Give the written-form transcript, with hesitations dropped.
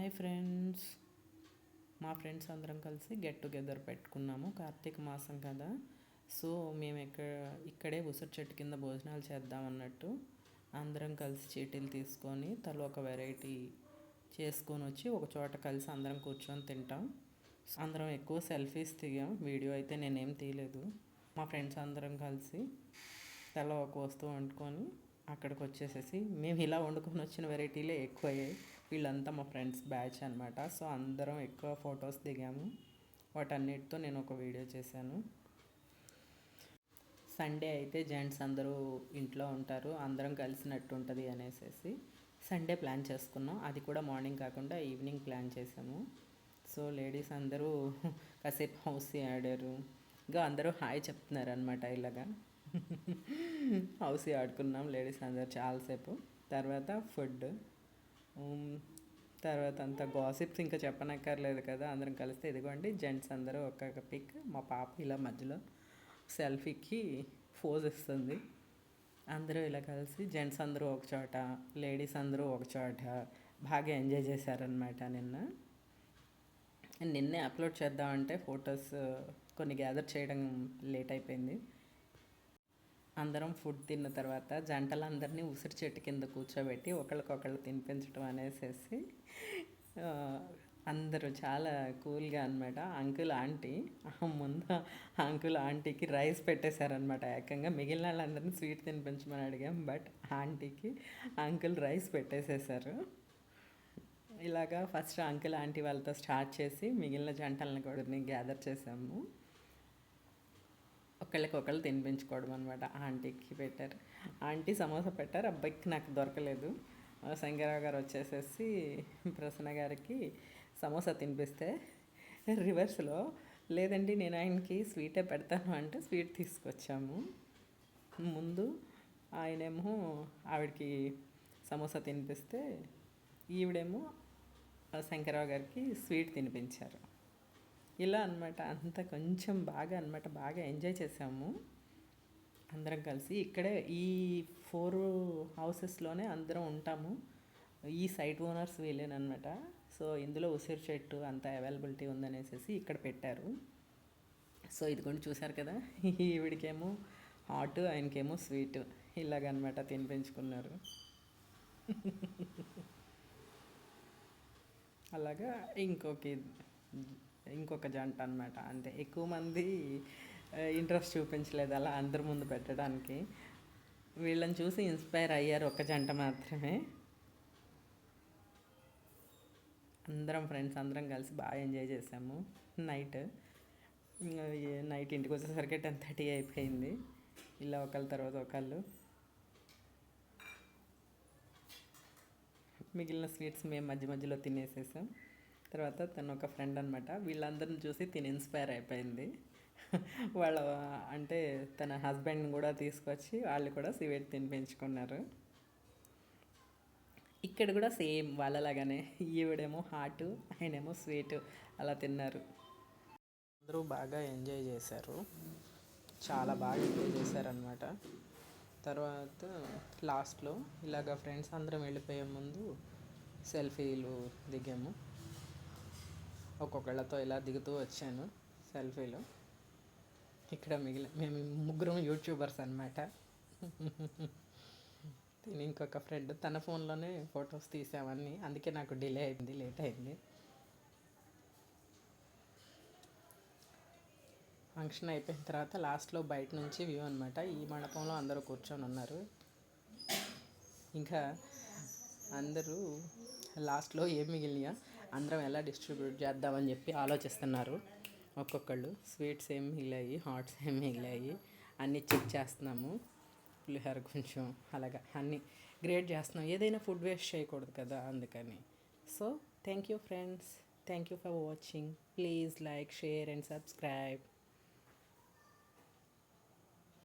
Hi friends, మా friends అందరం కలిసి గెట్ టుగెదర్ పెట్టుకున్నాము. కార్తీక మాసం కదా, సో మేము ఇక్కడే ఉసిరి చెట్టు కింద భోజనాలు చేద్దాం అన్నట్టు అందరం కలిసి చీటీలు తీసుకొని తల ఒక వెరైటీ చేసుకొని వచ్చి ఒక చోట కలిసి అందరం కూర్చొని తింటాం. అందరం ఎక్కువ సెల్ఫీస్ దిగాం, వీడియో అయితే నేనేం తీయలేదు. మా ఫ్రెండ్స్ అందరం కలిసి తల ఒక వస్తువు వండుకొని అక్కడికి వచ్చేసేసి మేము ఇలా వండుకొని వచ్చిన వెరైటీలే ఎక్కువ అయ్యాయి. వీళ్ళంతా మా ఫ్రెండ్స్ బ్యాచ్ అనమాట. సో అందరం ఎక్కువ ఫొటోస్ దిగాము. వాటన్నిటితో నేను ఒక వీడియో చేశాను. సండే అయితే జెంట్స్ అందరూ ఇంట్లో ఉంటారు, అందరం కలిసినట్టు ఉంటుంది అనేసి సండే ప్లాన్ చేసుకున్నాం. అది కూడా మార్నింగ్ కాకుండా ఈవినింగ్ ప్లాన్ చేసాము. సో లేడీస్ అందరూ కాసేపు హౌస్ ఆడారు. ఇంకా అందరూ హాయ్ చెప్తున్నారు అనమాట. ఇలాగా హౌస్ ఆడుకున్నాం లేడీస్ అందరు చాలాసేపు. తర్వాత ఫుడ్, తర్వాత అంతా గాసిప్స్ ఇంకా చెప్పనక్కర్లేదు కదా. అందరం కలిస్తే ఇదిగోండి జెంట్స్ అందరూ ఒక్కొక్క పిక్. మా పాప ఇలా మధ్యలో సెల్ఫీకి పోజ్ ఇస్తుంది. అందరూ ఇలా కలిసి జెంట్స్ అందరూ ఒక చోట, లేడీస్ అందరూ ఒక చోట బాగా ఎంజాయ్ చేశారనమాట. నిన్నే అప్లోడ్ చేద్దామంటే ఫొటోస్ కొన్ని గ్యాదర్ చేయడం లేట్ అయిపోయింది. అందరం ఫుడ్ తిన్న తర్వాత జంటలందరినీ ఉసిరి చెట్టు కింద కూర్చోబెట్టి ఒకళ్ళకొకళ్ళు తినిపించడం అనేసి అందరూ చాలా కూల్గా అనమాట. అంకుల్ ఆంటీ ముందు అంకుల్ ఆంటీకి రైస్ పెట్టేశారనమాట. ఏకంగా మిగిలిన వాళ్ళందరినీ స్వీట్ తినిపించమని అడిగాం, బట్ ఆంటీకి అంకుల్ రైస్ పెట్టేసేసారు. ఇలాగా ఫస్ట్ అంకుల్ ఆంటీ వాళ్ళతో స్టార్ట్ చేసి మిగిలిన జంటలను కూడా గ్యాదర్ చేసాము. ఒకళ్ళకొకళ్ళు తినిపించుకోవడం అనమాట. ఆంటీకి పెట్టారు, ఆంటీ సమోసా పెట్టారు. అబ్బాయికి నాకు దొరకలేదు. శంకరరావు గారు వచ్చేసేసి ప్రసన్న గారికి సమోసా తినిపిస్తే రివర్స్లో లేదండి నేను ఆయనకి స్వీటే పెడతాను అంటే స్వీట్ తీసుకొచ్చాము. ముందు ఆయనేమో ఆవిడకి సమోసా తినిపిస్తే ఈవిడేమో శంకరరావు గారికి స్వీట్ తినిపించారు. ఇలా అనమాట. అంతా కొంచెం బాగా అనమాట, బాగా ఎంజాయ్ చేసాము అందరం కలిసి. ఇక్కడే ఈ 4 హౌసెస్లోనే అందరం ఉంటాము. ఈ సైట్ ఓనర్స్ వీళ్ళేనమాట. సో ఇందులో ఉసిరి చెట్టు అంతా అవైలబిలిటీ ఉందనేసి ఇక్కడ పెట్టారు. సో ఇదిగోండి చూసారు కదా, ఈవిడికేమో హాట్, ఆయనకేమో స్వీట్, ఇలాగనమాట తినిపించుకున్నారు. అలాగా ఇంకొక జంట అనమాట. అంతే, ఎక్కువ మంది ఇంట్రెస్ట్ చూపించలేదు అలా అందరి ముందు పెట్టడానికి. వీళ్ళని చూసి ఇన్స్పైర్ అయ్యారు ఒక జంట మాత్రమే. అందరం ఫ్రెండ్స్ అందరం కలిసి బాగా ఎంజాయ్ చేసాము. నైట్ ఇంటికి వచ్చేసరికి 10:30 అయిపోయింది. ఇలా ఒకళ్ళ తర్వాత ఒకళ్ళు. మిగిలిన స్వీట్స్ మేము మధ్య మధ్యలో తినేసేసాం. తర్వాత తను ఒక ఫ్రెండ్ అనమాట, వీళ్ళందరిని చూసి తిని ఇన్స్పైర్ అయిపోయింది. అంటే తన హస్బెండ్ని కూడా తీసుకొచ్చి వాళ్ళు కూడా స్వీట్ తినిపించుకున్నారు. ఇక్కడ కూడా సేమ్ వాళ్ళలాగానే ఈవిడేమో హాట్, ఆయనేమో స్వీట్, అలా తిన్నారు. అందరూ బాగా ఎంజాయ్ చేశారు, చాలా బాగా ఎంజాయ్ చేశారనమాట. తర్వాత లాస్ట్లో ఇలాగ ఫ్రెండ్స్ అందరం వెళ్ళిపోయే ముందు సెల్ఫీలు దిగాము. ఒక్కొక్కళ్ళతో ఇలా దిగుతూ వచ్చాను సెల్ఫీలు. ఇక్కడ మేము ముగ్గురం యూట్యూబర్స్ అనమాట. ఇంకొక ఫ్రెండ్ తన ఫోన్లోనే ఫొటోస్ తీసామని, అందుకే నాకు డిలే అయింది, లేట్ అయింది. ఫంక్షన్ అయిపోయిన తర్వాత లాస్ట్లో బయట నుంచి వ్యూ అనమాట. ఈ మండపంలో అందరూ కూర్చొని ఉన్నారు. ఇంకా అందరూ లాస్ట్లో ఏం మిగిలినాయా అందరం ఎలా డిస్ట్రిబ్యూట్ చేద్దామని చెప్పి ఆలోచిస్తున్నారు. ఒక్కొక్కళ్ళు స్వీట్స్ ఏం మిగిలాయి, హాట్స్ ఏం మిగిలాయి అన్నీ చెక్ చేస్తున్నాము. పులిహోర కొంచెం అలాగా అన్నీ గ్రేడ్ చేస్తున్నాం. ఏదైనా ఫుడ్ వేస్ట్ చేయకూడదు కదా, అందుకని. So thank you friends, thank you for watching. Please like, share and subscribe.